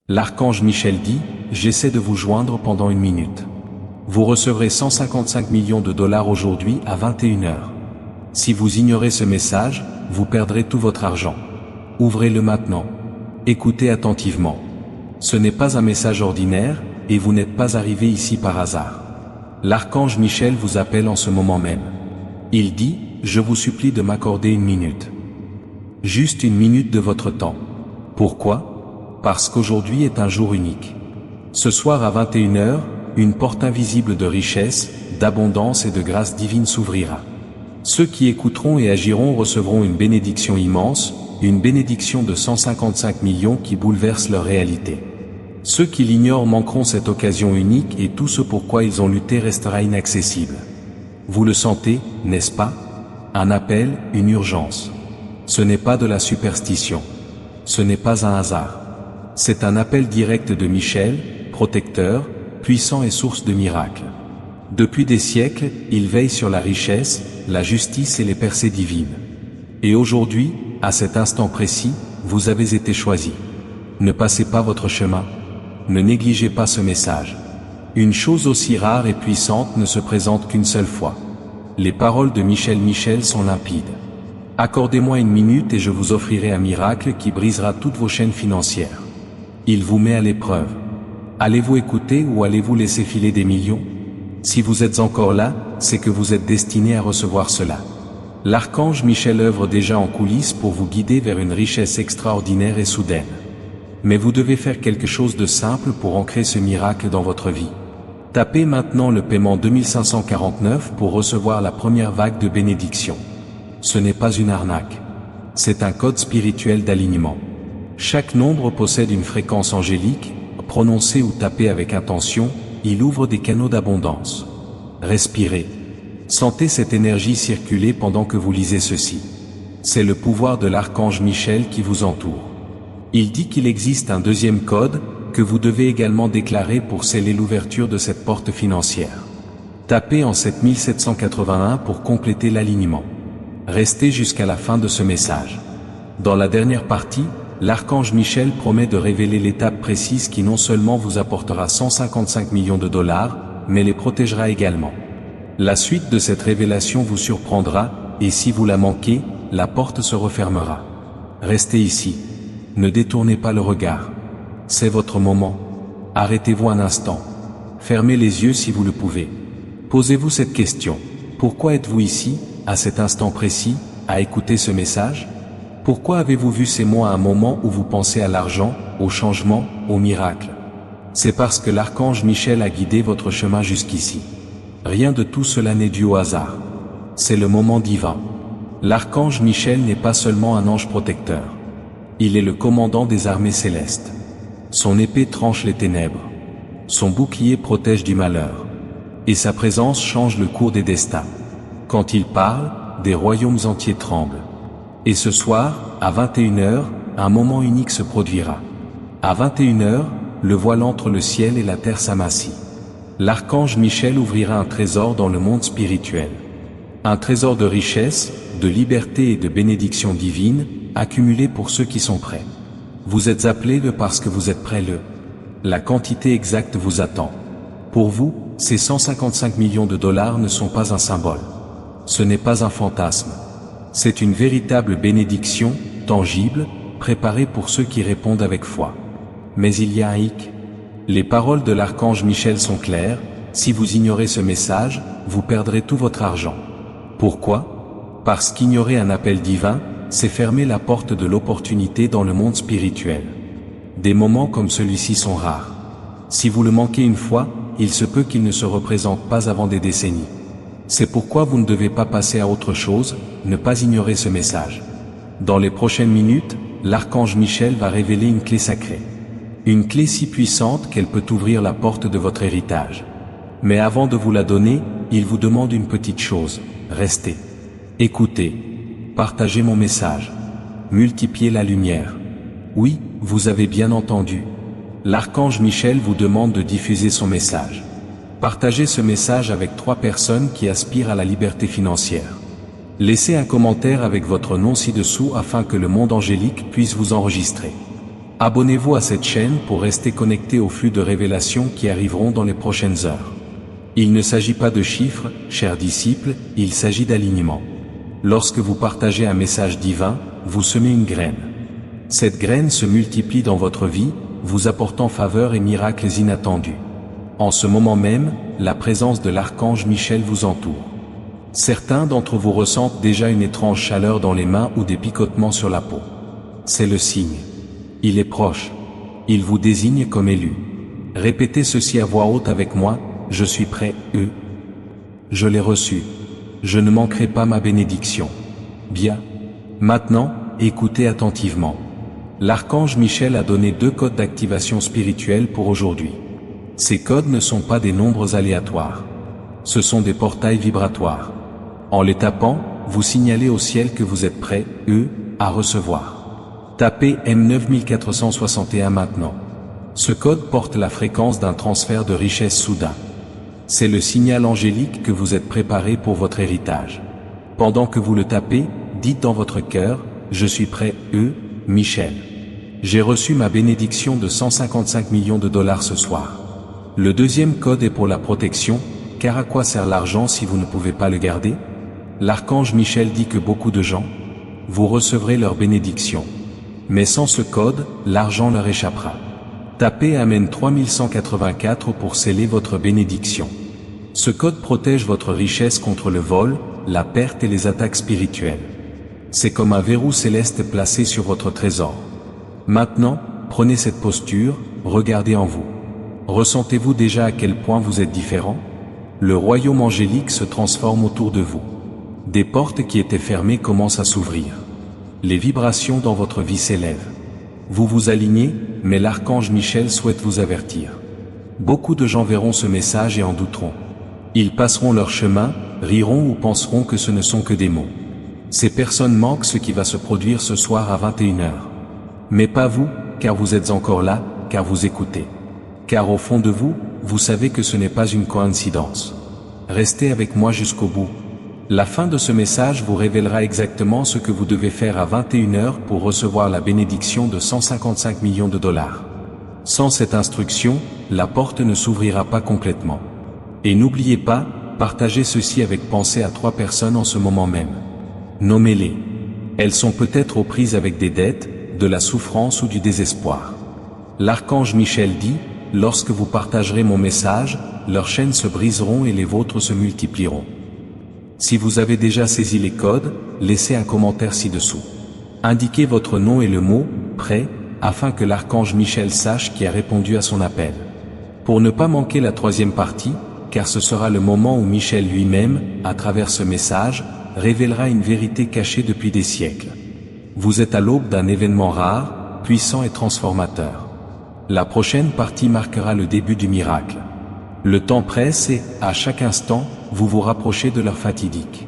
L'archange Michel dit, j'essaie de vous joindre pendant 1 minute. Vous recevrez 155 millions de dollars aujourd'hui à 21 heures. Si vous ignorez ce message, vous perdrez tout votre argent. Ouvrez-le maintenant. Écoutez attentivement. Ce n'est pas un message ordinaire, et vous n'êtes pas arrivé ici par hasard. L'archange Michel vous appelle en ce moment même. Il dit, je vous supplie de m'accorder 1 minute. Juste 1 minute de votre temps. Pourquoi? Parce qu'aujourd'hui est un jour unique. Ce soir à 21 heures, une porte invisible de richesse, d'abondance et de grâce divine s'ouvrira. Ceux qui écouteront et agiront recevront une bénédiction immense, une bénédiction de 155 millions qui bouleverse leur réalité. Ceux qui l'ignorent manqueront cette occasion unique et tout ce pourquoi ils ont lutté restera inaccessible. Vous le sentez, n'est-ce pas? Un appel, une urgence. Ce n'est pas de la superstition. Ce n'est pas un hasard. C'est un appel direct de Michel, protecteur, puissant et source de miracles. Depuis des siècles, il veille sur la richesse, la justice et les percées divines. Et aujourd'hui, à cet instant précis, vous avez été choisi. Ne passez pas votre chemin. Ne négligez pas ce message. Une chose aussi rare et puissante ne se présente qu'une seule fois. Les paroles de Michel sont limpides. Accordez-moi 1 minute et je vous offrirai un miracle qui brisera toutes vos chaînes financières. Il vous met à l'épreuve. Allez-vous écouter ou allez-vous laisser filer des millions? Si vous êtes encore là, c'est que vous êtes destiné à recevoir cela. L'archange Michel œuvre déjà en coulisses pour vous guider vers une richesse extraordinaire et soudaine. Mais vous devez faire quelque chose de simple pour ancrer ce miracle dans votre vie. Tapez maintenant le paiement 2549 pour recevoir la première vague de bénédiction. Ce n'est pas une arnaque. C'est un code spirituel d'alignement. Chaque nombre possède une fréquence angélique, prononcée ou tapée avec intention, il ouvre des canaux d'abondance. Respirez. Sentez cette énergie circuler pendant que vous lisez ceci. C'est le pouvoir de l'archange Michel qui vous entoure. Il dit qu'il existe un deuxième code, que vous devez également déclarer pour sceller l'ouverture de cette porte financière. Tapez en 7781 pour compléter l'alignement. Restez jusqu'à la fin de ce message. Dans la dernière partie, l'archange Michel promet de révéler l'étape précise qui non seulement vous apportera 155 millions de dollars, mais les protégera également. La suite de cette révélation vous surprendra, et si vous la manquez, la porte se refermera. Restez ici. Ne détournez pas le regard. C'est votre moment. Arrêtez-vous un instant. Fermez les yeux si vous le pouvez. Posez-vous cette question. Pourquoi êtes-vous ici, à cet instant précis, à écouter ce message? Pourquoi avez-vous vu ces mots à un moment où vous pensez à l'argent, au changement, au miracle? C'est parce que l'archange Michel a guidé votre chemin jusqu'ici. Rien de tout cela n'est dû au hasard. C'est le moment divin. L'archange Michel n'est pas seulement un ange protecteur. Il est le commandant des armées célestes. Son épée tranche les ténèbres. Son bouclier protège du malheur. Et sa présence change le cours des destins. Quand il parle, des royaumes entiers tremblent. Et ce soir, à 21 heures, un moment unique se produira. À 21 heures, le voile entre le ciel et la terre s'amincit. L'archange Michel ouvrira un trésor dans le monde spirituel. Un trésor de richesse, de liberté et de bénédiction divine, accumulé pour ceux qui sont prêts. Vous êtes appelés parce que vous êtes prêts. La quantité exacte vous attend. Pour vous, ces 155 millions de dollars ne sont pas un symbole. Ce n'est pas un fantasme. C'est une véritable bénédiction, tangible, préparée pour ceux qui répondent avec foi. Mais il y a un hic. Les paroles de l'archange Michel sont claires, si vous ignorez ce message, vous perdrez tout votre argent. Pourquoi? Parce qu'ignorer un appel divin, c'est fermer la porte de l'opportunité dans le monde spirituel. Des moments comme celui-ci sont rares. Si vous le manquez une fois, il se peut qu'il ne se représente pas avant des décennies. C'est pourquoi vous ne devez pas passer à autre chose, ne pas ignorer ce message. Dans les prochaines minutes, l'archange Michel va révéler une clé sacrée. Une clé si puissante qu'elle peut ouvrir la porte de votre héritage. Mais avant de vous la donner, il vous demande une petite chose, restez. Écoutez. Partagez mon message. Multipliez la lumière. Oui, vous avez bien entendu. L'archange Michel vous demande de diffuser son message. Partagez ce message avec 3 personnes qui aspirent à la liberté financière. Laissez un commentaire avec votre nom ci-dessous afin que le monde angélique puisse vous enregistrer. Abonnez-vous à cette chaîne pour rester connecté au flux de révélations qui arriveront dans les prochaines heures. Il ne s'agit pas de chiffres, chers disciples, il s'agit d'alignement. Lorsque vous partagez un message divin, vous semez une graine. Cette graine se multiplie dans votre vie, vous apportant faveur et miracles inattendus. En ce moment même, la présence de l'archange Michel vous entoure. Certains d'entre vous ressentent déjà une étrange chaleur dans les mains ou des picotements sur la peau. C'est le signe. Il est proche. Il vous désigne comme élu. Répétez ceci à voix haute avec moi, je suis prêt, je l'ai reçu. Je ne manquerai pas ma bénédiction. Bien. Maintenant, écoutez attentivement. L'archange Michel a donné 2 codes d'activation spirituelle pour aujourd'hui. Ces codes ne sont pas des nombres aléatoires. Ce sont des portails vibratoires. En les tapant, vous signalez au ciel que vous êtes prêt, à recevoir. Tapez M9461 maintenant. Ce code porte la fréquence d'un transfert de richesse soudain. C'est le signal angélique que vous êtes préparé pour votre héritage. Pendant que vous le tapez, dites dans votre cœur, je suis prêt, Michel. J'ai reçu ma bénédiction de 155 millions de dollars ce soir. Le deuxième code est pour la protection, car à quoi sert l'argent si vous ne pouvez pas le garder? L'archange Michel dit que beaucoup de gens, vous recevrez leur bénédiction. Mais sans ce code, l'argent leur échappera. Tapez Amen 3184 pour sceller votre bénédiction. Ce code protège votre richesse contre le vol, la perte et les attaques spirituelles. C'est comme un verrou céleste placé sur votre trésor. Maintenant, prenez cette posture, regardez en vous. Ressentez-vous déjà à quel point vous êtes différent? Le royaume angélique se transforme autour de vous. Des portes qui étaient fermées commencent à s'ouvrir. Les vibrations dans votre vie s'élèvent. Vous vous alignez, mais l'archange Michel souhaite vous avertir. Beaucoup de gens verront ce message et en douteront. Ils passeront leur chemin, riront ou penseront que ce ne sont que des mots. Ces personnes manquent ce qui va se produire ce soir à 21h. Mais pas vous, car vous êtes encore là, car vous écoutez. Car au fond de vous, vous savez que ce n'est pas une coïncidence. Restez avec moi jusqu'au bout. La fin de ce message vous révélera exactement ce que vous devez faire à 21h pour recevoir la bénédiction de 155 millions de dollars. Sans cette instruction, la porte ne s'ouvrira pas complètement. Et n'oubliez pas, partagez ceci avec pensée à 3 personnes en ce moment même. Nommez-les. Elles sont peut-être aux prises avec des dettes, de la souffrance ou du désespoir. L'archange Michel dit, lorsque vous partagerez mon message, leurs chaînes se briseront et les vôtres se multiplieront. Si vous avez déjà saisi les codes, laissez un commentaire ci-dessous. Indiquez votre nom et le mot « Prêt » afin que l'archange Michel sache qui a répondu à son appel. Pour ne pas manquer la 3e partie, car ce sera le moment où Michel lui-même, à travers ce message, révélera une vérité cachée depuis des siècles. Vous êtes à l'aube d'un événement rare, puissant et transformateur. La prochaine partie marquera le début du miracle. Le temps presse et, à chaque instant, vous vous rapprochez de l'heure fatidique.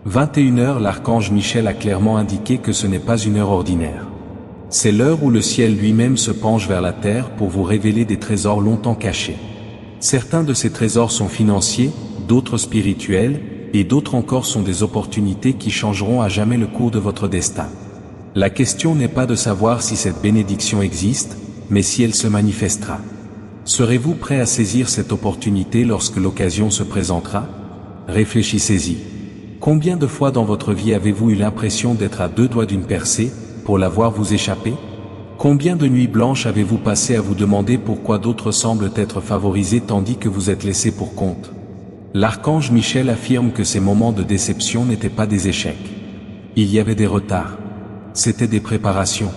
21h, l'archange Michel a clairement indiqué que ce n'est pas une heure ordinaire. C'est l'heure où le ciel lui-même se penche vers la terre pour vous révéler des trésors longtemps cachés. Certains de ces trésors sont financiers, d'autres spirituels, et d'autres encore sont des opportunités qui changeront à jamais le cours de votre destin. La question n'est pas de savoir si cette bénédiction existe, mais si elle se manifestera. Serez-vous prêt à saisir cette opportunité lorsque l'occasion se présentera? Réfléchissez-y. Combien de fois dans votre vie avez-vous eu l'impression d'être à 2 doigts d'une percée, pour la voir vous échapper? Combien de nuits blanches avez-vous passé à vous demander pourquoi d'autres semblent être favorisés tandis que vous êtes laissés pour compte? L'archange Michel affirme que ces moments de déception n'étaient pas des échecs. Il y avait des retards. C'étaient des préparations.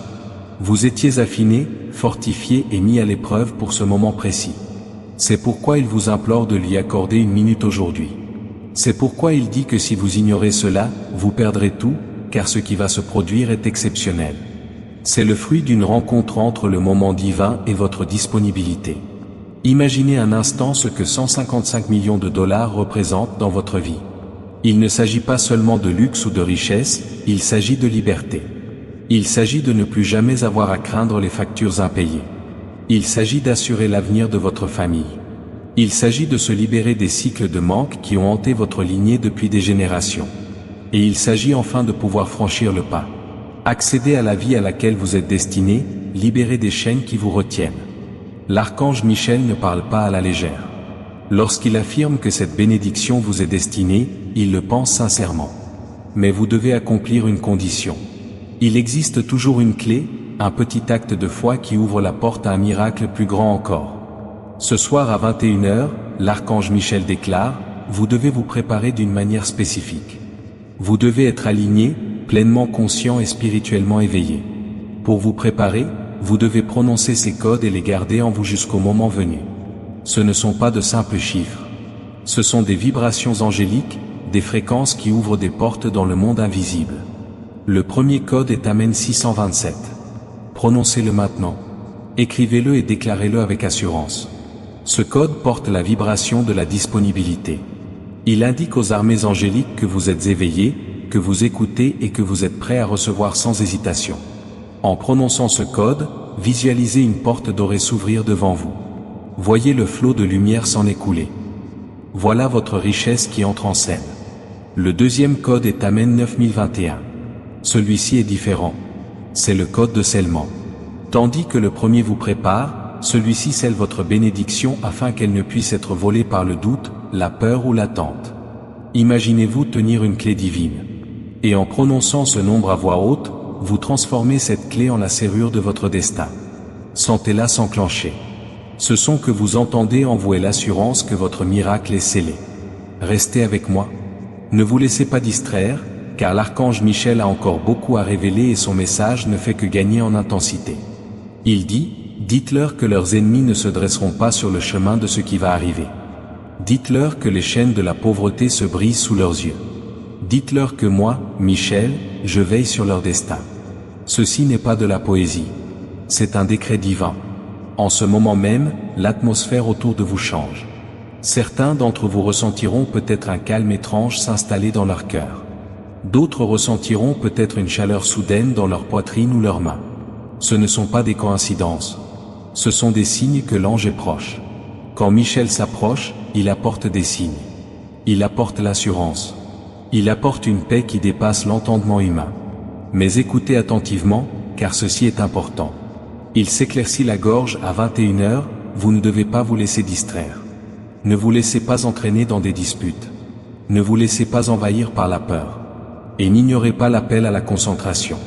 Vous étiez affinés, fortifiés et mis à l'épreuve pour ce moment précis. C'est pourquoi il vous implore de lui accorder une minute aujourd'hui. C'est pourquoi il dit que si vous ignorez cela, vous perdrez tout, car ce qui va se produire est exceptionnel. C'est le fruit d'une rencontre entre le moment divin et votre disponibilité. Imaginez un instant ce que 155 millions de dollars représentent dans votre vie. Il ne s'agit pas seulement de luxe ou de richesse, il s'agit de liberté. Il s'agit de ne plus jamais avoir à craindre les factures impayées. Il s'agit d'assurer l'avenir de votre famille. Il s'agit de se libérer des cycles de manque qui ont hanté votre lignée depuis des générations. Et il s'agit enfin de pouvoir franchir le pas. Accéder à la vie à laquelle vous êtes destiné, libérez des chaînes qui vous retiennent. L'archange Michel ne parle pas à la légère. Lorsqu'il affirme que cette bénédiction vous est destinée, il le pense sincèrement. Mais vous devez accomplir une condition. Il existe toujours une clé, un petit acte de foi qui ouvre la porte à un miracle plus grand encore. Ce soir à 21h, l'archange Michel déclare, vous devez vous préparer d'une manière spécifique. Vous devez être aligné, pleinement conscient et spirituellement éveillé. Pour vous préparer, vous devez prononcer ces codes et les garder en vous jusqu'au moment venu. Ce ne sont pas de simples chiffres. Ce sont des vibrations angéliques, des fréquences qui ouvrent des portes dans le monde invisible. Le premier code est Amen 627. Prononcez-le maintenant. Écrivez-le et déclarez-le avec assurance. Ce code porte la vibration de la disponibilité. Il indique aux armées angéliques que vous êtes éveillés, que vous écoutez et que vous êtes prêts à recevoir sans hésitation. En prononçant ce code, visualisez une porte dorée s'ouvrir devant vous. Voyez le flot de lumière s'en écouler. Voilà votre richesse qui entre en scène. Le deuxième code est Amen 9021. Celui-ci est différent. C'est le code de scellement. Tandis que le premier vous prépare, celui-ci scelle votre bénédiction afin qu'elle ne puisse être volée par le doute, la peur ou l'attente. Imaginez-vous tenir une clé divine. Et en prononçant ce nombre à voix haute, vous transformez cette clé en la serrure de votre destin. Sentez-la s'enclencher. Ce son que vous entendez en vous est l'assurance que votre miracle est scellé. Restez avec moi. Ne vous laissez pas distraire, car l'archange Michel a encore beaucoup à révéler et son message ne fait que gagner en intensité. Il dit, dites-leur que leurs ennemis ne se dresseront pas sur le chemin de ce qui va arriver. Dites-leur que les chaînes de la pauvreté se brisent sous leurs yeux. Dites-leur que moi, Michel, je veille sur leur destin. Ceci n'est pas de la poésie. C'est un décret divin. En ce moment même, l'atmosphère autour de vous change. Certains d'entre vous ressentiront peut-être un calme étrange s'installer dans leur cœur. D'autres ressentiront peut-être une chaleur soudaine dans leur poitrine ou leurs mains. Ce ne sont pas des coïncidences. Ce sont des signes que l'ange est proche. Quand Michel s'approche, il apporte des signes. Il apporte l'assurance. Il apporte une paix qui dépasse l'entendement humain. Mais écoutez attentivement, car ceci est important. Il s'éclaircit la gorge à 21h, vous ne devez pas vous laisser distraire. Ne vous laissez pas entraîner dans des disputes. Ne vous laissez pas envahir par la peur. Et n'ignorez pas l'appel à la concentration.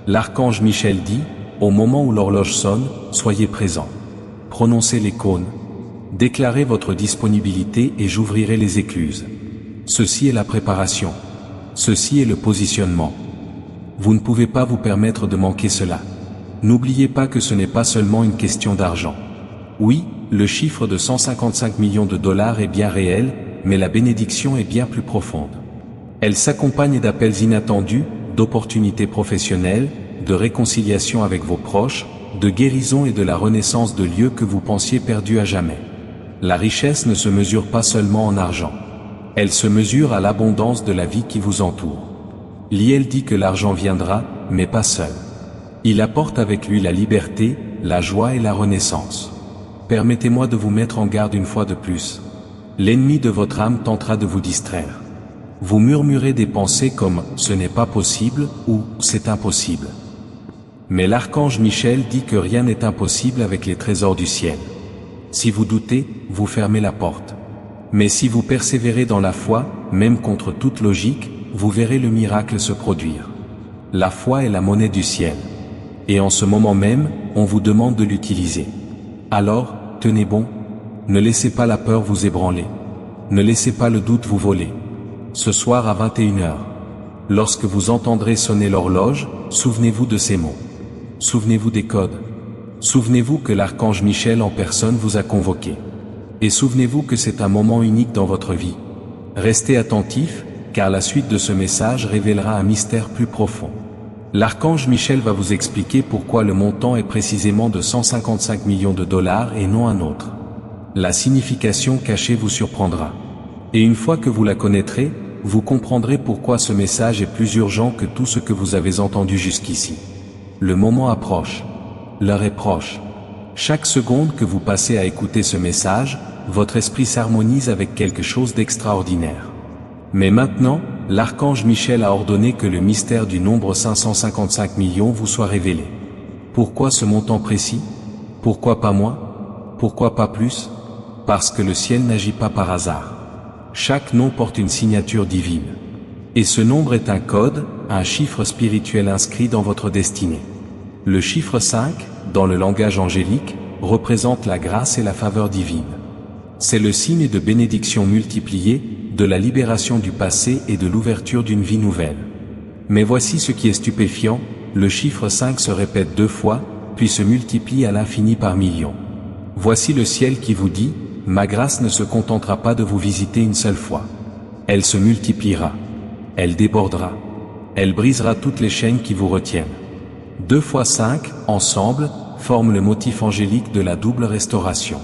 L'archange Michel dit, au moment où l'horloge sonne, soyez présents. Prononcez les cônes. Déclarez votre disponibilité et j'ouvrirai les écluses. Ceci est la préparation. Ceci est le positionnement. Vous ne pouvez pas vous permettre de manquer cela. N'oubliez pas que ce n'est pas seulement une question d'argent. Oui, le chiffre de 155 millions de dollars est bien réel, mais la bénédiction est bien plus profonde. Elle s'accompagne d'appels inattendus, d'opportunités professionnelles, de réconciliation avec vos proches, de guérison et de la renaissance de lieux que vous pensiez perdus à jamais. La richesse ne se mesure pas seulement en argent. Elle se mesure à l'abondance de la vie qui vous entoure. Liel dit que l'argent viendra, mais pas seul. Il apporte avec lui la liberté, la joie et la renaissance. Permettez-moi de vous mettre en garde une fois de plus. L'ennemi de votre âme tentera de vous distraire. Vous murmurez des pensées comme « ce n'est pas possible » ou « c'est impossible ». Mais l'archange Michel dit que rien n'est impossible avec les trésors du ciel. Si vous doutez, vous fermez la porte. Mais si vous persévérez dans la foi, même contre toute logique, vous verrez le miracle se produire. La foi est la monnaie du ciel. Et en ce moment même, on vous demande de l'utiliser. Alors, tenez bon. Ne laissez pas la peur vous ébranler. Ne laissez pas le doute vous voler. Ce soir à 21h, lorsque vous entendrez sonner l'horloge, souvenez-vous de ces mots. Souvenez-vous des codes. Souvenez-vous que l'archange Michel en personne vous a convoqué. Et souvenez-vous que c'est un moment unique dans votre vie. Restez attentifs, car la suite de ce message révélera un mystère plus profond. L'archange Michel va vous expliquer pourquoi le montant est précisément de 155 millions de dollars et non un autre. La signification cachée vous surprendra. Et une fois que vous la connaîtrez, vous comprendrez pourquoi ce message est plus urgent que tout ce que vous avez entendu jusqu'ici. Le moment approche. L'heure est proche. Chaque seconde que vous passez à écouter ce message, votre esprit s'harmonise avec quelque chose d'extraordinaire. Mais maintenant, l'archange Michel a ordonné que le mystère du nombre 555 millions vous soit révélé. Pourquoi ce montant précis? Pourquoi pas moins? Pourquoi pas plus? Parce que le ciel n'agit pas par hasard. Chaque nom porte une signature divine. Et ce nombre est un code, un chiffre spirituel inscrit dans votre destinée. Le chiffre 5, dans le langage angélique, représente la grâce et la faveur divine. C'est le signe de bénédiction multipliée, de la libération du passé et de l'ouverture d'une vie nouvelle. Mais voici ce qui est stupéfiant, le chiffre 5 se répète 2 fois, puis se multiplie à l'infini par millions. Voici le ciel qui vous dit, ma grâce ne se contentera pas de vous visiter une seule fois. Elle se multipliera. Elle débordera. Elle brisera toutes les chaînes qui vous retiennent. 2 fois 5, ensemble, forment le motif angélique de la double restauration.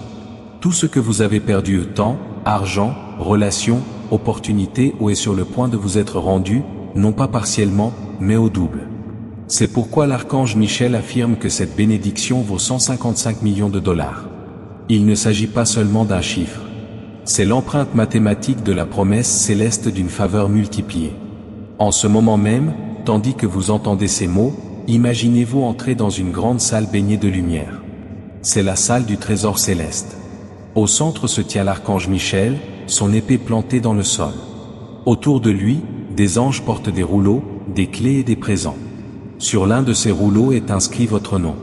Tout ce que vous avez perdu temps, argent, relations, opportunités ou est sur le point de vous être rendu, non pas partiellement, mais au double. C'est pourquoi l'archange Michel affirme que cette bénédiction vaut 155 millions de dollars. Il ne s'agit pas seulement d'un chiffre. C'est l'empreinte mathématique de la promesse céleste d'une faveur multipliée. En ce moment même, tandis que vous entendez ces mots, imaginez-vous entrer dans une grande salle baignée de lumière. C'est la salle du trésor céleste. Au centre se tient l'archange Michel, son épée plantée dans le sol. Autour de lui, des anges portent des rouleaux, des clés et des présents. Sur l'un de ces rouleaux est inscrit votre nom.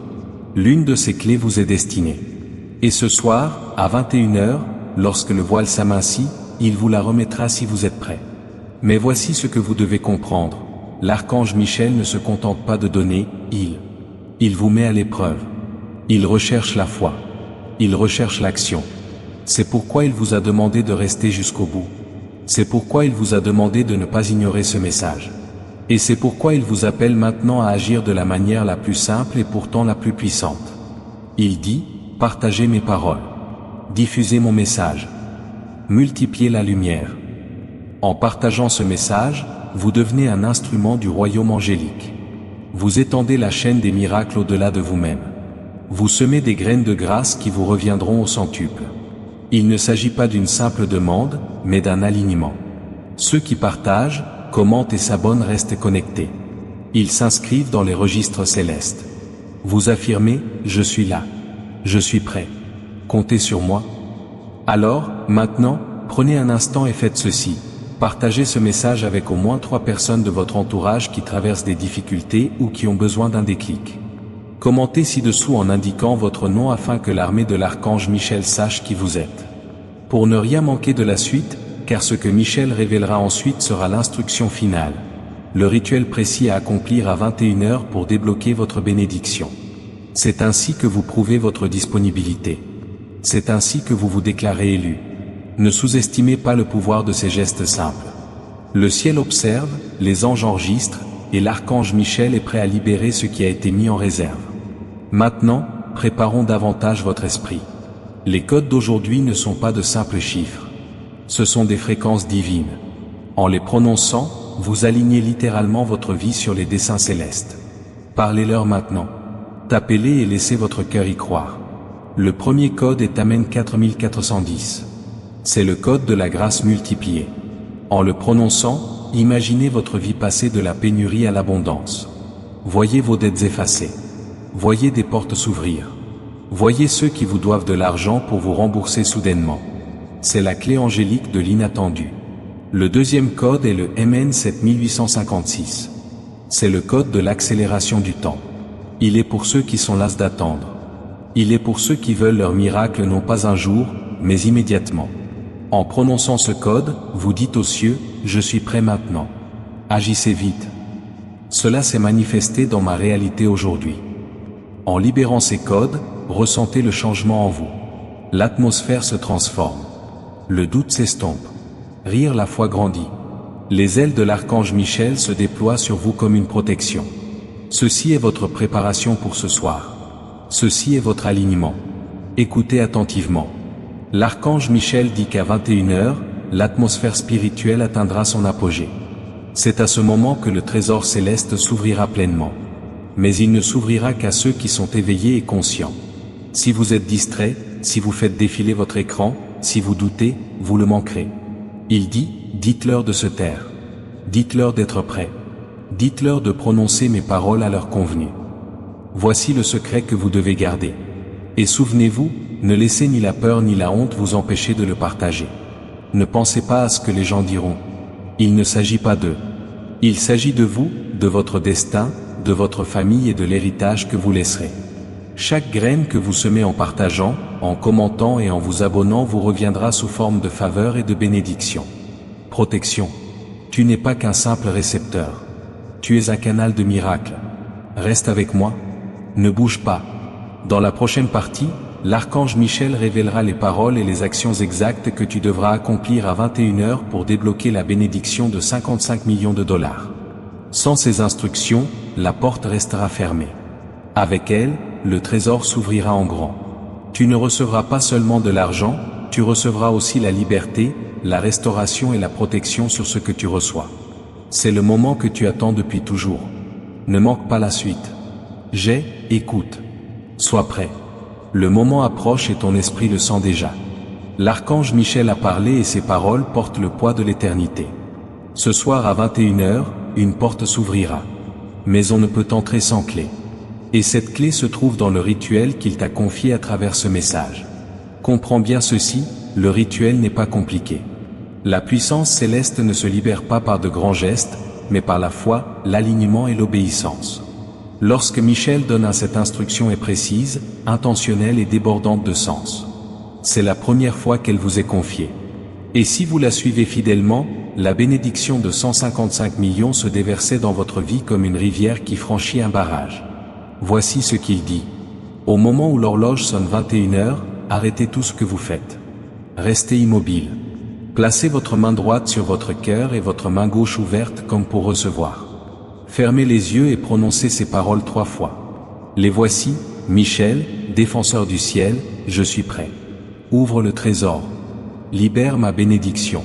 L'une de ces clés vous est destinée. Et ce soir, à 21h, lorsque le voile s'amincit, il vous la remettra si vous êtes prêt. Mais voici ce que vous devez comprendre. L'archange Michel ne se contente pas de donner, il vous met à l'épreuve. Il recherche la foi. Il recherche l'action. C'est pourquoi il vous a demandé de rester jusqu'au bout. C'est pourquoi il vous a demandé de ne pas ignorer ce message. Et c'est pourquoi il vous appelle maintenant à agir de la manière la plus simple et pourtant la plus puissante. Il dit, partagez mes paroles. Diffusez mon message. Multipliez la lumière. En partageant ce message, vous devenez un instrument du royaume angélique. Vous étendez la chaîne des miracles au-delà de vous-même. Vous semez des graines de grâce qui vous reviendront au centuple. Il ne s'agit pas d'une simple demande, mais d'un alignement. Ceux qui partagent, commentent et s'abonnent restent connectés. Ils s'inscrivent dans les registres célestes. Vous affirmez, je suis là. Je suis prêt. Comptez sur moi. Alors, maintenant, prenez un instant et faites ceci. Partagez ce message avec au moins 3 personnes de votre entourage qui traversent des difficultés ou qui ont besoin d'un déclic. Commentez ci-dessous en indiquant votre nom afin que l'armée de l'archange Michel sache qui vous êtes. Pour ne rien manquer de la suite, car ce que Michel révélera ensuite sera l'instruction finale. Le rituel précis à accomplir à 21h pour débloquer votre bénédiction. C'est ainsi que vous prouvez votre disponibilité. C'est ainsi que vous vous déclarez élu. Ne sous-estimez pas le pouvoir de ces gestes simples. Le ciel observe, les anges enregistrent, et l'archange Michel est prêt à libérer ce qui a été mis en réserve. Maintenant, préparons davantage votre esprit. Les codes d'aujourd'hui ne sont pas de simples chiffres. Ce sont des fréquences divines. En les prononçant, vous alignez littéralement votre vie sur les desseins célestes. Parlez-leur maintenant. Tapez-les et laissez votre cœur y croire. Le premier code est Amen 4410. C'est le code de la grâce multipliée. En le prononçant, imaginez votre vie passer de la pénurie à l'abondance. Voyez vos dettes effacées. Voyez des portes s'ouvrir. Voyez ceux qui vous doivent de l'argent pour vous rembourser soudainement. C'est la clé angélique de l'inattendu. Le deuxième code est le MN 7856. C'est le code de l'accélération du temps. Il est pour ceux qui sont las d'attendre. Il est pour ceux qui veulent leur miracle non pas un jour, mais immédiatement. En prononçant ce code, vous dites aux cieux, je suis prêt maintenant. Agissez vite. Cela s'est manifesté dans ma réalité aujourd'hui. En libérant ces codes, ressentez le changement en vous. L'atmosphère se transforme. Le doute s'estompe. Rire la foi grandit. Les ailes de l'archange Michel se déploient sur vous comme une protection. Ceci est votre préparation pour ce soir. Ceci est votre alignement. Écoutez attentivement. L'archange Michel dit qu'à 21h, l'atmosphère spirituelle atteindra son apogée. C'est à ce moment que le trésor céleste s'ouvrira pleinement. Mais il ne s'ouvrira qu'à ceux qui sont éveillés et conscients. Si vous êtes distrait, si vous faites défiler votre écran, si vous doutez, vous le manquerez. Il dit, dites-leur de se taire. Dites-leur d'être prêts. Dites-leur de prononcer mes paroles à leur convenu. Voici le secret que vous devez garder. Et souvenez-vous, ne laissez ni la peur ni la honte vous empêcher de le partager. Ne pensez pas à ce que les gens diront. Il ne s'agit pas d'eux. Il s'agit de vous, de votre destin, de votre famille et de l'héritage que vous laisserez. Chaque graine que vous semez en partageant, en commentant et en vous abonnant vous reviendra sous forme de faveur et de bénédiction. Protection. Tu n'es pas qu'un simple récepteur. Tu es un canal de miracle. Reste avec moi. Ne bouge pas. Dans la prochaine partie, l'archange Michel révélera les paroles et les actions exactes que tu devras accomplir à 21h pour débloquer la bénédiction de 55 millions de dollars. Sans ces instructions, la porte restera fermée. Avec elle, le trésor s'ouvrira en grand. Tu ne recevras pas seulement de l'argent, tu recevras aussi la liberté, la restauration et la protection sur ce que tu reçois. C'est le moment que tu attends depuis toujours. Ne manque pas la suite. Écoute. Sois prêt. Le moment approche et ton esprit le sent déjà. L'archange Michel a parlé et ses paroles portent le poids de l'éternité. Ce soir à 21h, une porte s'ouvrira. Mais on ne peut entrer sans clé. Et cette clé se trouve dans le rituel qu'il t'a confié à travers ce message. Comprends bien ceci, le rituel n'est pas compliqué. La puissance céleste ne se libère pas par de grands gestes, mais par la foi, l'alignement et l'obéissance. Lorsque Michel donne cette instruction est précise, intentionnelle et débordante de sens. C'est la première fois qu'elle vous est confiée. Et si vous la suivez fidèlement, la bénédiction de 155 millions se déversait dans votre vie comme une rivière qui franchit un barrage. Voici ce qu'il dit. Au moment où l'horloge sonne 21h, arrêtez tout ce que vous faites. Restez immobile. Placez votre main droite sur votre cœur et votre main gauche ouverte comme pour recevoir. Fermez les yeux et prononcez ces paroles 3 fois. Les voici, Michel, défenseur du ciel, je suis prêt. Ouvre le trésor. Libère ma bénédiction.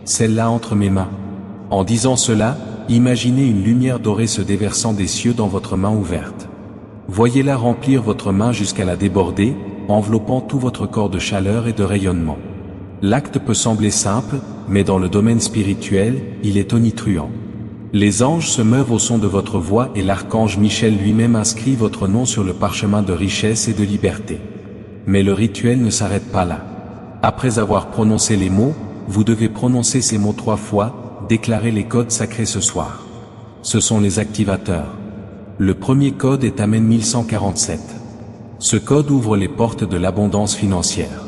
Celle-là entre mes mains. En disant cela, imaginez une lumière dorée se déversant des cieux dans votre main ouverte. Voyez-la remplir votre main jusqu'à la déborder, enveloppant tout votre corps de chaleur et de rayonnement. L'acte peut sembler simple, mais dans le domaine spirituel, il est tonitruant. Les anges se meuvent au son de votre voix et l'archange Michel lui-même inscrit votre nom sur le parchemin de richesse et de liberté. Mais le rituel ne s'arrête pas là. Après avoir prononcé les mots, vous devez prononcer ces mots 3 fois, déclarer les codes sacrés ce soir. Ce sont les activateurs. Le premier code est Amen 1147. Ce code ouvre les portes de l'abondance financière.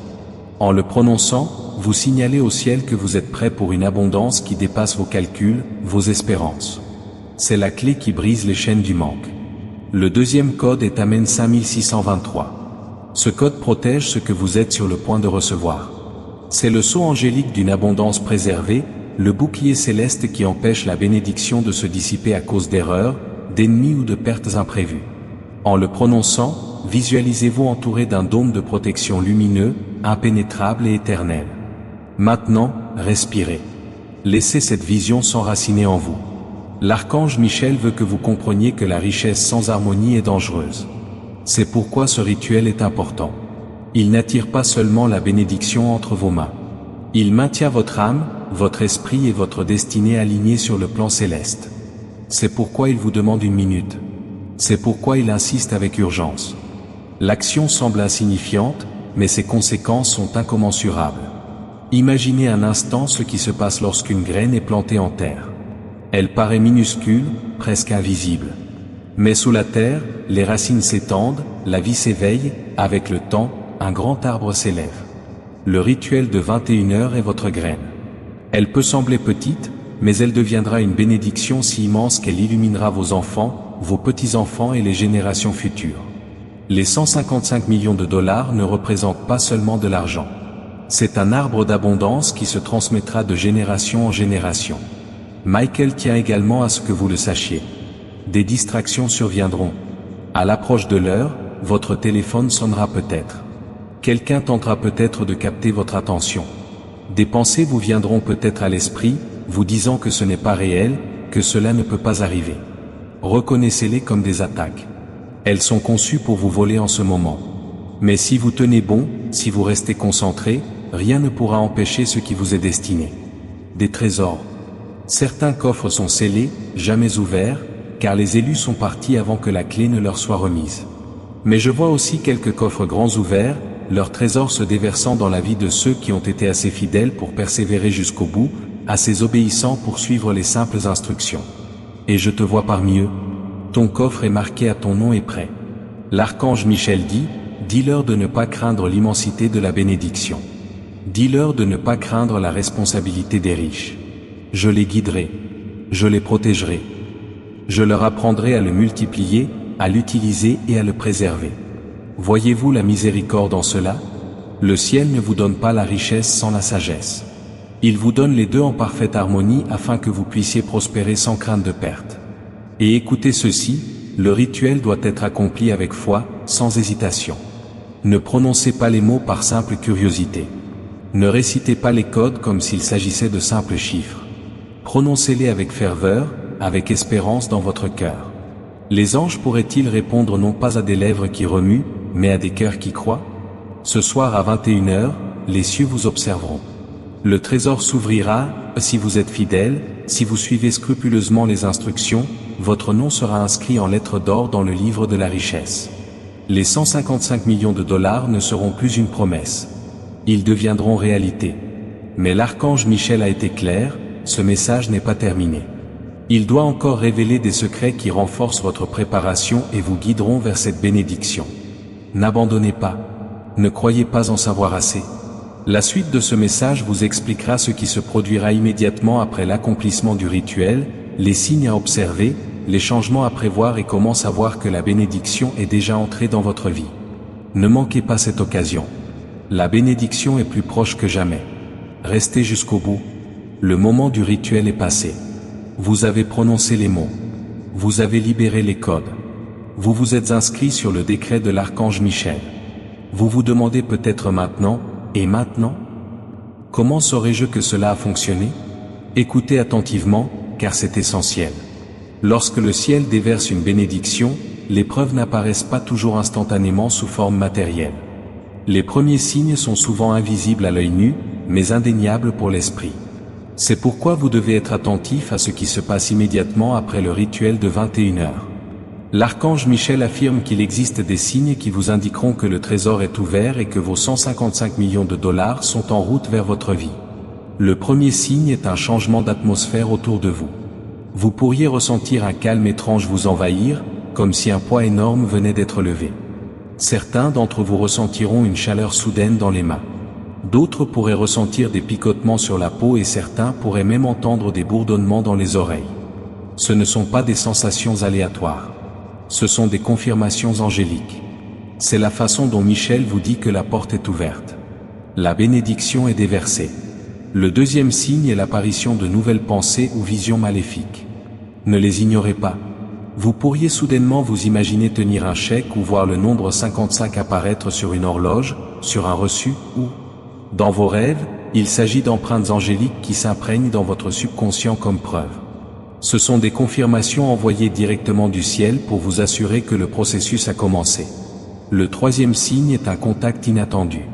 En le prononçant, vous signalez au ciel que vous êtes prêt pour une abondance qui dépasse vos calculs, vos espérances. C'est la clé qui brise les chaînes du manque. Le deuxième code est Amen 5623. Ce code protège ce que vous êtes sur le point de recevoir. C'est le sceau angélique d'une abondance préservée, le bouclier céleste qui empêche la bénédiction de se dissiper à cause d'erreurs, d'ennemis ou de pertes imprévues. En le prononçant, visualisez-vous entouré d'un dôme de protection lumineux, impénétrable et éternel. Maintenant, respirez. Laissez cette vision s'enraciner en vous. L'archange Michel veut que vous compreniez que la richesse sans harmonie est dangereuse. C'est pourquoi ce rituel est important. Il n'attire pas seulement la bénédiction entre vos mains. Il maintient votre âme, votre esprit et votre destinée alignés sur le plan céleste. C'est pourquoi il vous demande 1 minute. C'est pourquoi il insiste avec urgence. L'action semble insignifiante, mais ses conséquences sont incommensurables. Imaginez un instant ce qui se passe lorsqu'une graine est plantée en terre. Elle paraît minuscule, presque invisible. Mais sous la terre, les racines s'étendent, la vie s'éveille, avec le temps, un grand arbre s'élève. Le rituel de 21h est votre graine. Elle peut sembler petite, mais elle deviendra une bénédiction si immense qu'elle illuminera vos enfants, vos petits-enfants et les générations futures. Les 155 millions de dollars ne représentent pas seulement de l'argent. C'est un arbre d'abondance qui se transmettra de génération en génération. Michael tient également à ce que vous le sachiez. Des distractions surviendront. À l'approche de l'heure, votre téléphone sonnera peut-être. Quelqu'un tentera peut-être de capter votre attention. Des pensées vous viendront peut-être à l'esprit, vous disant que ce n'est pas réel, que cela ne peut pas arriver. Reconnaissez-les comme des attaques. Elles sont conçues pour vous voler en ce moment. Mais si vous tenez bon, si vous restez concentré, rien ne pourra empêcher ce qui vous est destiné. Des trésors. Certains coffres sont scellés, jamais ouverts, car les élus sont partis avant que la clé ne leur soit remise. Mais je vois aussi quelques coffres grands ouverts, leurs trésors se déversant dans la vie de ceux qui ont été assez fidèles pour persévérer jusqu'au bout, assez obéissants pour suivre les simples instructions. Et je te vois parmi eux. Ton coffre est marqué à ton nom et prêt. L'archange Michel dit, dis-leur de ne pas craindre l'immensité de la bénédiction. Dis-leur de ne pas craindre la responsabilité des riches. Je les guiderai. Je les protégerai. Je leur apprendrai à le multiplier, à l'utiliser et à le préserver. Voyez-vous la miséricorde en cela? Le ciel ne vous donne pas la richesse sans la sagesse. Il vous donne les deux en parfaite harmonie afin que vous puissiez prospérer sans crainte de perte. Et écoutez ceci, le rituel doit être accompli avec foi, sans hésitation. Ne prononcez pas les mots par simple curiosité. Ne récitez pas les codes comme s'il s'agissait de simples chiffres. Prononcez-les avec ferveur, avec espérance dans votre cœur. Les anges pourraient-ils répondre non pas à des lèvres qui remuent, mais à des cœurs qui croient? Ce soir à 21h, les cieux vous observeront. Le trésor s'ouvrira, si vous êtes fidèle, si vous suivez scrupuleusement les instructions, votre nom sera inscrit en lettres d'or dans le livre de la richesse. Les 155 millions de dollars ne seront plus une promesse. Ils deviendront réalité. Mais l'archange Michel a été clair, ce message n'est pas terminé. Il doit encore révéler des secrets qui renforcent votre préparation et vous guideront vers cette bénédiction. N'abandonnez pas. Ne croyez pas en savoir assez. La suite de ce message vous expliquera ce qui se produira immédiatement après l'accomplissement du rituel, les signes à observer, les changements à prévoir et comment savoir que la bénédiction est déjà entrée dans votre vie. Ne manquez pas cette occasion. La bénédiction est plus proche que jamais. Restez jusqu'au bout. Le moment du rituel est passé. Vous avez prononcé les mots. Vous avez libéré les codes. Vous vous êtes inscrit sur le décret de l'archange Michel. Vous vous demandez peut-être maintenant, et maintenant? Comment saurais-je que cela a fonctionné? Écoutez attentivement, car c'est essentiel. Lorsque le ciel déverse une bénédiction, les preuves n'apparaissent pas toujours instantanément sous forme matérielle. Les premiers signes sont souvent invisibles à l'œil nu, mais indéniables pour l'esprit. C'est pourquoi vous devez être attentif à ce qui se passe immédiatement après le rituel de 21h. L'archange Michel affirme qu'il existe des signes qui vous indiqueront que le trésor est ouvert et que vos 155 millions de dollars sont en route vers votre vie. Le premier signe est un changement d'atmosphère autour de vous. Vous pourriez ressentir un calme étrange vous envahir, comme si un poids énorme venait d'être levé. Certains d'entre vous ressentiront une chaleur soudaine dans les mains. D'autres pourraient ressentir des picotements sur la peau et certains pourraient même entendre des bourdonnements dans les oreilles. Ce ne sont pas des sensations aléatoires. Ce sont des confirmations angéliques. C'est la façon dont Michel vous dit que la porte est ouverte. La bénédiction est déversée. Le deuxième signe est l'apparition de nouvelles pensées ou visions maléfiques. Ne les ignorez pas. Vous pourriez soudainement vous imaginer tenir un chèque ou voir le nombre 55 apparaître sur une horloge, sur un reçu, ou, dans vos rêves, il s'agit d'empreintes angéliques qui s'imprègnent dans votre subconscient comme preuve. Ce sont des confirmations envoyées directement du ciel pour vous assurer que le processus a commencé. Le troisième signe est un contact inattendu.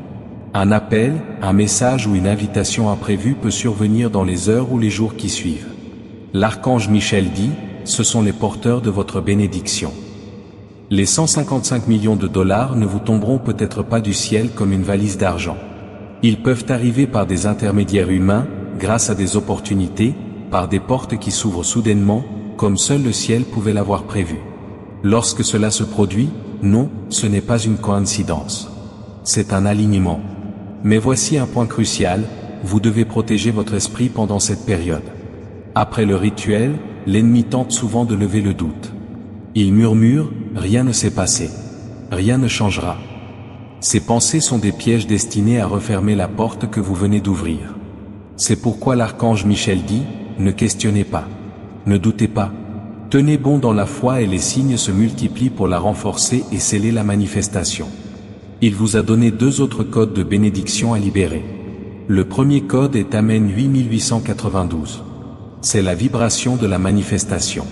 Un appel, un message ou une invitation imprévue peut survenir dans les heures ou les jours qui suivent. L'archange Michel dit, ce sont les porteurs de votre bénédiction. Les 155 millions de dollars ne vous tomberont peut-être pas du ciel comme une valise d'argent. Ils peuvent arriver par des intermédiaires humains, grâce à des opportunités, par des portes qui s'ouvrent soudainement, comme seul le ciel pouvait l'avoir prévu. Lorsque cela se produit, non, ce n'est pas une coïncidence. C'est un alignement. Mais voici un point crucial, vous devez protéger votre esprit pendant cette période. Après le rituel, l'ennemi tente souvent de lever le doute. Il murmure, rien ne s'est passé. Rien ne changera. Ces pensées sont des pièges destinés à refermer la porte que vous venez d'ouvrir. C'est pourquoi l'archange Michel dit, ne questionnez pas. Ne doutez pas. Tenez bon dans la foi et les signes se multiplient pour la renforcer et sceller la manifestation. Il vous a donné 2 autres codes de bénédiction à libérer. Le premier code est Amen 8892. C'est la vibration de la manifestation.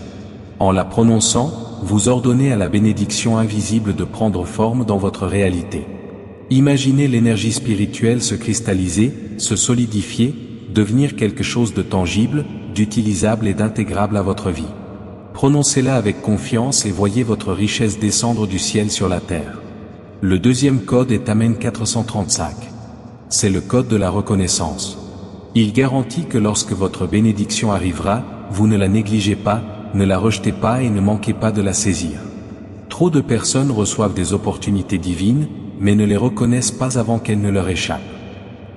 En la prononçant, vous ordonnez à la bénédiction invisible de prendre forme dans votre réalité. Imaginez l'énergie spirituelle se cristalliser, se solidifier, devenir quelque chose de tangible, d'utilisable et d'intégrable à votre vie. Prononcez-la avec confiance et voyez votre richesse descendre du ciel sur la terre. Le deuxième code est Amen 435. C'est le code de la reconnaissance. Il garantit que lorsque votre bénédiction arrivera, vous ne la négligez pas, ne la rejetez pas et ne manquez pas de la saisir. Trop de personnes reçoivent des opportunités divines, mais ne les reconnaissent pas avant qu'elles ne leur échappent.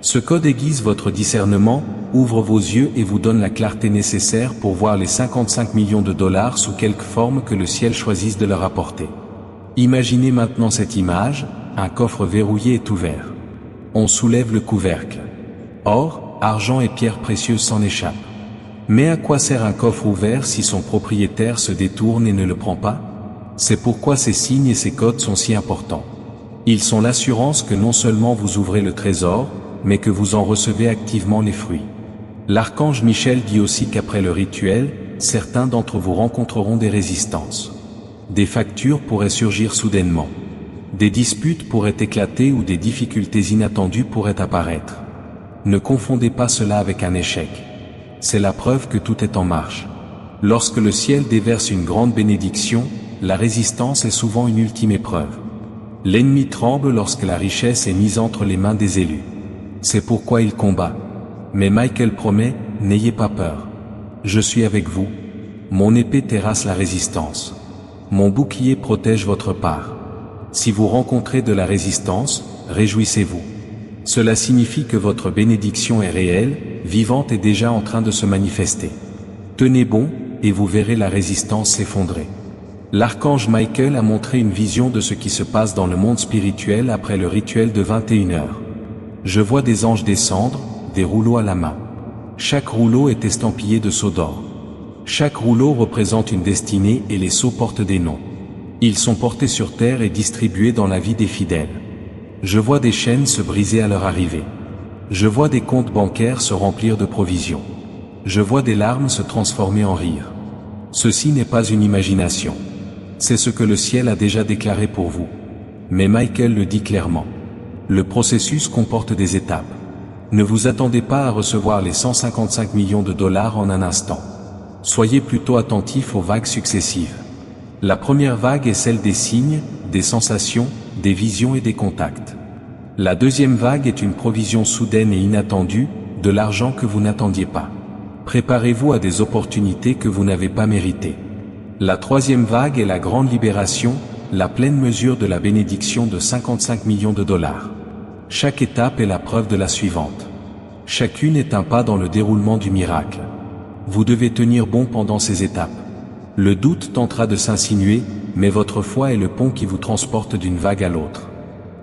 Ce code aiguise votre discernement, ouvre vos yeux et vous donne la clarté nécessaire pour voir les 55 millions de dollars sous quelque forme que le ciel choisisse de leur apporter. Imaginez maintenant cette image, un coffre verrouillé est ouvert. On soulève le couvercle. Or, argent et pierres précieuses s'en échappent. Mais à quoi sert un coffre ouvert si son propriétaire se détourne et ne le prend pas? C'est pourquoi ces signes et ces codes sont si importants. Ils sont l'assurance que non seulement vous ouvrez le trésor, mais que vous en recevez activement les fruits. L'archange Michel dit aussi qu'après le rituel, certains d'entre vous rencontreront des résistances. Des factures pourraient surgir soudainement. Des disputes pourraient éclater ou des difficultés inattendues pourraient apparaître. Ne confondez pas cela avec un échec. C'est la preuve que tout est en marche. Lorsque le ciel déverse une grande bénédiction, la résistance est souvent une ultime épreuve. L'ennemi tremble lorsque la richesse est mise entre les mains des élus. C'est pourquoi il combat. Mais Michael promet, n'ayez pas peur. Je suis avec vous. Mon épée terrasse la résistance. Mon bouclier protège votre part. Si vous rencontrez de la résistance, réjouissez-vous. Cela signifie que votre bénédiction est réelle, vivante et déjà en train de se manifester. Tenez bon, et vous verrez la résistance s'effondrer. L'archange Michael a montré une vision de ce qui se passe dans le monde spirituel après le rituel de 21h. Je vois des anges descendre, des rouleaux à la main. Chaque rouleau est estampillé de sceaux d'or. Chaque rouleau représente une destinée et les sceaux portent des noms. Ils sont portés sur terre et distribués dans la vie des fidèles. Je vois des chaînes se briser à leur arrivée. Je vois des comptes bancaires se remplir de provisions. Je vois des larmes se transformer en rire. Ceci n'est pas une imagination. C'est ce que le ciel a déjà déclaré pour vous. Mais Michael le dit clairement. Le processus comporte des étapes. Ne vous attendez pas à recevoir les 155 millions de dollars en un instant. Soyez plutôt attentifs aux vagues successives. La première vague est celle des signes, des sensations, des visions et des contacts. La deuxième vague est une provision soudaine et inattendue, de l'argent que vous n'attendiez pas. Préparez-vous à des opportunités que vous n'avez pas méritées. La troisième vague est la grande libération, la pleine mesure de la bénédiction de 55 millions de dollars. Chaque étape est la preuve de la suivante. Chacune est un pas dans le déroulement du miracle. Vous devez tenir bon pendant ces étapes. Le doute tentera de s'insinuer, mais votre foi est le pont qui vous transporte d'une vague à l'autre.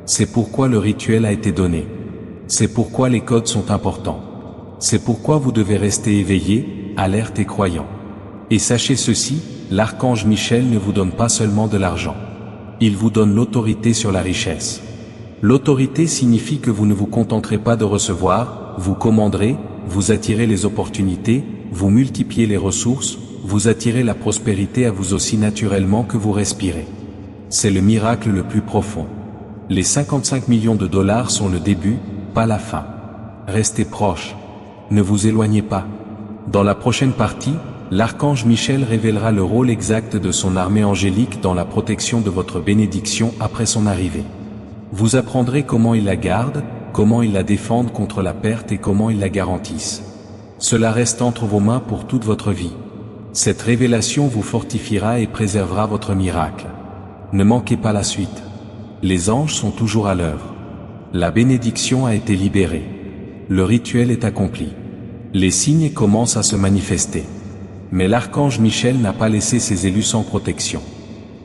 C'est pourquoi le rituel a été donné. C'est pourquoi les codes sont importants. C'est pourquoi vous devez rester éveillé, alerte et croyant. Et sachez ceci, l'archange Michel ne vous donne pas seulement de l'argent. Il vous donne l'autorité sur la richesse. L'autorité signifie que vous ne vous contenterez pas de recevoir, vous commanderez, vous attirez les opportunités, vous multipliez les ressources, vous attirez la prospérité à vous aussi naturellement que vous respirez. C'est le miracle le plus profond. Les 55 millions de dollars sont le début, pas la fin. Restez proches. Ne vous éloignez pas. Dans la prochaine partie, l'archange Michel révélera le rôle exact de son armée angélique dans la protection de votre bénédiction après son arrivée. Vous apprendrez comment ils la gardent, comment ils la défendent contre la perte et comment ils la garantissent. Cela reste entre vos mains pour toute votre vie. Cette révélation vous fortifiera et préservera votre miracle. Ne manquez pas la suite. Les anges sont toujours à l'œuvre. La bénédiction a été libérée. Le rituel est accompli. Les signes commencent à se manifester. Mais l'archange Michel n'a pas laissé ses élus sans protection.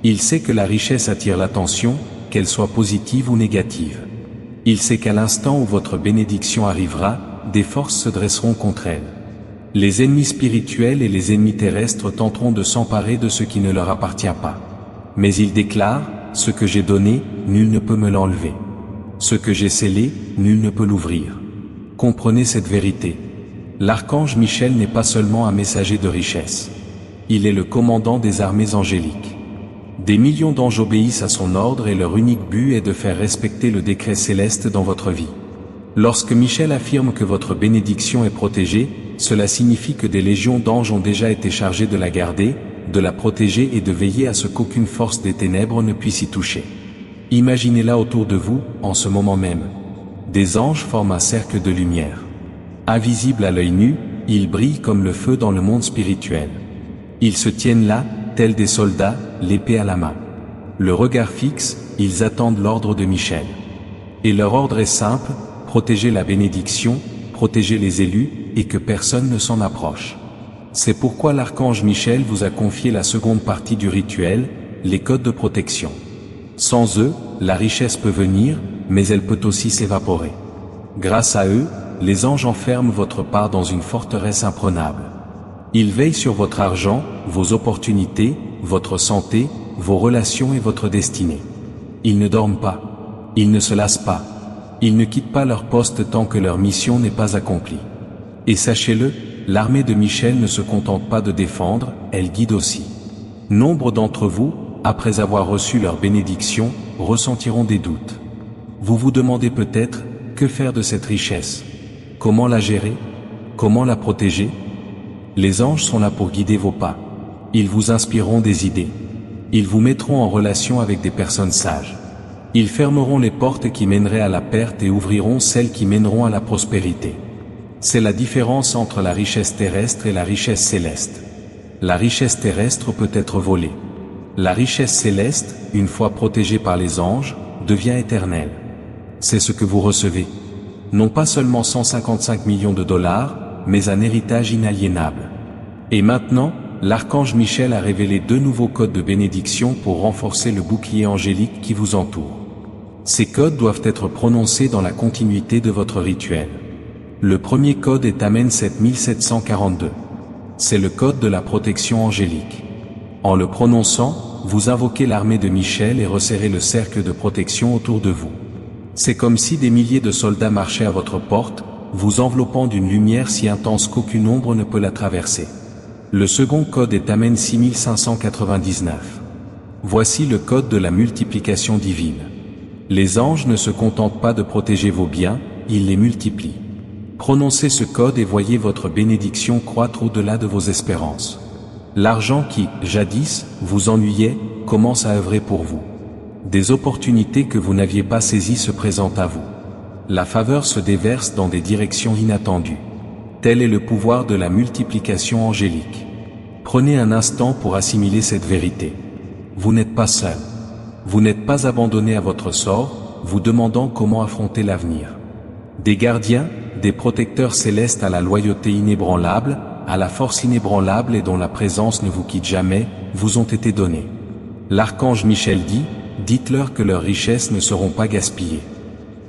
Il sait que la richesse attire l'attention, qu'elle soit positive ou négative. Il sait qu'à l'instant où votre bénédiction arrivera, des forces se dresseront contre elle. Les ennemis spirituels et les ennemis terrestres tenteront de s'emparer de ce qui ne leur appartient pas. Mais il déclare, ce que j'ai donné, nul ne peut me l'enlever. Ce que j'ai scellé, nul ne peut l'ouvrir. Comprenez cette vérité. L'archange Michel n'est pas seulement un messager de richesse. Il est le commandant des armées angéliques. Des millions d'anges obéissent à son ordre et leur unique but est de faire respecter le décret céleste dans votre vie. Lorsque Michel affirme que votre bénédiction est protégée, cela signifie que des légions d'anges ont déjà été chargés de la garder, de la protéger et de veiller à ce qu'aucune force des ténèbres ne puisse y toucher. Imaginez-la autour de vous, en ce moment même. Des anges forment un cercle de lumière. Invisibles à l'œil nu, ils brillent comme le feu dans le monde spirituel. Ils se tiennent là, tels des soldats, l'épée à la main. Le regard fixe, ils attendent l'ordre de Michel. Et leur ordre est simple, protéger la bénédiction, protéger les élus, et que personne ne s'en approche. C'est pourquoi l'archange Michel vous a confié la seconde partie du rituel, les codes de protection. Sans eux, la richesse peut venir, mais elle peut aussi s'évaporer. Grâce à eux, les anges enferment votre part dans une forteresse imprenable. Ils veillent sur votre argent, vos opportunités, votre santé, vos relations et votre destinée. Ils ne dorment pas. Ils ne se lassent pas. Ils ne quittent pas leur poste tant que leur mission n'est pas accomplie. Et sachez-le, l'armée de Michel ne se contente pas de défendre, elle guide aussi. Nombre d'entre vous, après avoir reçu leur bénédiction, ressentiront des doutes. Vous vous demandez peut-être, que faire de cette richesse? Comment la gérer? Comment la protéger? Les anges sont là pour guider vos pas. Ils vous inspireront des idées. Ils vous mettront en relation avec des personnes sages. Ils fermeront les portes qui mèneraient à la perte et ouvriront celles qui mèneront à la prospérité. C'est la différence entre la richesse terrestre et la richesse céleste. La richesse terrestre peut être volée. La richesse céleste, une fois protégée par les anges, devient éternelle. C'est ce que vous recevez. Non pas seulement 155 millions de dollars, mais un héritage inaliénable. Et maintenant, l'archange Michel a révélé 2 nouveaux codes de bénédiction pour renforcer le bouclier angélique qui vous entoure. Ces codes doivent être prononcés dans la continuité de votre rituel. Le premier code est Amen 7742. C'est le code de la protection angélique. En le prononçant, vous invoquez l'armée de Michel et resserrez le cercle de protection autour de vous. C'est comme si des milliers de soldats marchaient à votre porte, vous enveloppant d'une lumière si intense qu'aucune ombre ne peut la traverser. Le second code est Amen 6599. Voici le code de la multiplication divine. Les anges ne se contentent pas de protéger vos biens, ils les multiplient. Prononcez ce code et voyez votre bénédiction croître au-delà de vos espérances. L'argent qui, jadis, vous ennuyait, commence à œuvrer pour vous. Des opportunités que vous n'aviez pas saisies se présentent à vous. La faveur se déverse dans des directions inattendues. Tel est le pouvoir de la multiplication angélique. Prenez un instant pour assimiler cette vérité. Vous n'êtes pas seul. Vous n'êtes pas abandonné à votre sort, vous demandant comment affronter l'avenir. Des gardiens, des protecteurs célestes à la loyauté inébranlable, à la force inébranlable et dont la présence ne vous quitte jamais, vous ont été donnés. L'archange Michel dit, dites-leur que leurs richesses ne seront pas gaspillées.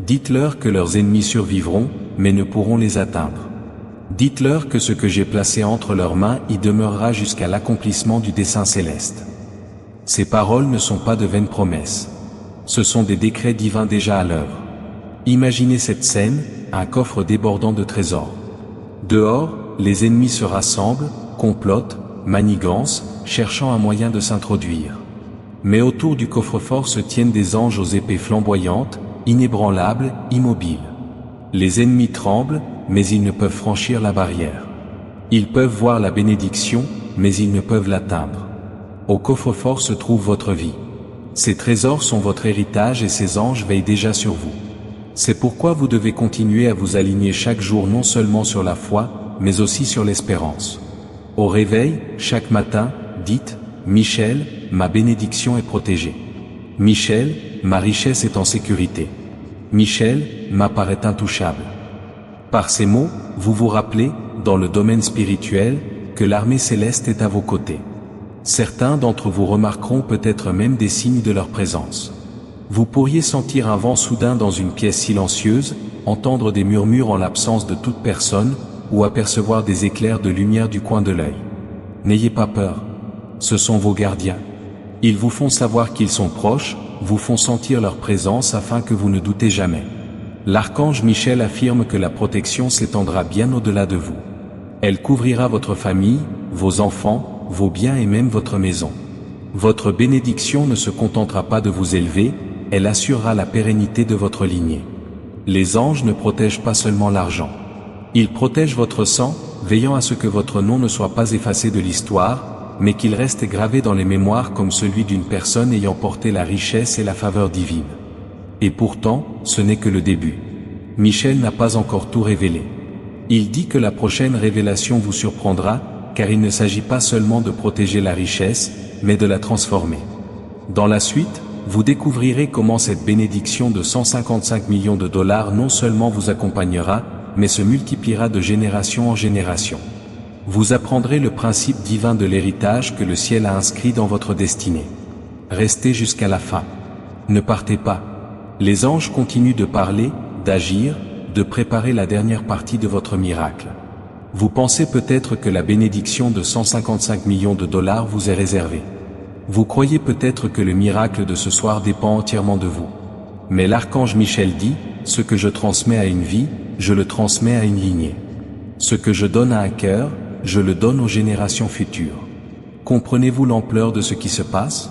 Dites-leur que leurs ennemis survivront, mais ne pourront les atteindre. Dites-leur que ce que j'ai placé entre leurs mains y demeurera jusqu'à l'accomplissement du dessein céleste. Ces paroles ne sont pas de vaines promesses. Ce sont des décrets divins déjà à l'œuvre. Imaginez cette scène, un coffre débordant de trésors. Dehors, les ennemis se rassemblent, complotent, manigancent, cherchant un moyen de s'introduire. Mais autour du coffre-fort se tiennent des anges aux épées flamboyantes, inébranlables, immobiles. Les ennemis tremblent, mais ils ne peuvent franchir la barrière. Ils peuvent voir la bénédiction, mais ils ne peuvent l'atteindre. Au coffre-fort se trouve votre vie. Ces trésors sont votre héritage et ces anges veillent déjà sur vous. C'est pourquoi vous devez continuer à vous aligner chaque jour non seulement sur la foi, mais aussi sur l'espérance. Au réveil, chaque matin, dites, Michel, ma bénédiction est protégée. Michel, ma richesse est en sécurité. Michel, ma part est intouchable. Par ces mots, vous vous rappelez, dans le domaine spirituel, que l'armée céleste est à vos côtés. Certains d'entre vous remarqueront peut-être même des signes de leur présence. Vous pourriez sentir un vent soudain dans une pièce silencieuse, entendre des murmures en l'absence de toute personne, ou apercevoir des éclairs de lumière du coin de l'œil. N'ayez pas peur. Ce sont vos gardiens. Ils vous font savoir qu'ils sont proches, vous font sentir leur présence afin que vous ne doutez jamais. L'archange Michel affirme que la protection s'étendra bien au-delà de vous. Elle couvrira votre famille, vos enfants, vos biens et même votre maison. Votre bénédiction ne se contentera pas de vous élever, elle assurera la pérennité de votre lignée. Les anges ne protègent pas seulement l'argent. Ils protègent votre sang, veillant à ce que votre nom ne soit pas effacé de l'histoire, mais qu'il reste gravé dans les mémoires comme celui d'une personne ayant porté la richesse et la faveur divine. Et pourtant, ce n'est que le début. Michel n'a pas encore tout révélé. Il dit que la prochaine révélation vous surprendra, car il ne s'agit pas seulement de protéger la richesse, mais de la transformer. Dans la suite, vous découvrirez comment cette bénédiction de 155 millions de dollars non seulement vous accompagnera, mais se multipliera de génération en génération. Vous apprendrez le principe divin de l'héritage que le ciel a inscrit dans votre destinée. Restez jusqu'à la fin. Ne partez pas. Les anges continuent de parler, d'agir, de préparer la dernière partie de votre miracle. Vous pensez peut-être que la bénédiction de 155 millions de dollars vous est réservée. Vous croyez peut-être que le miracle de ce soir dépend entièrement de vous. Mais l'archange Michel dit, ce que je transmets à une vie, je le transmets à une lignée. Ce que je donne à un cœur, je le donne aux générations futures. Comprenez-vous l'ampleur de ce qui se passe ?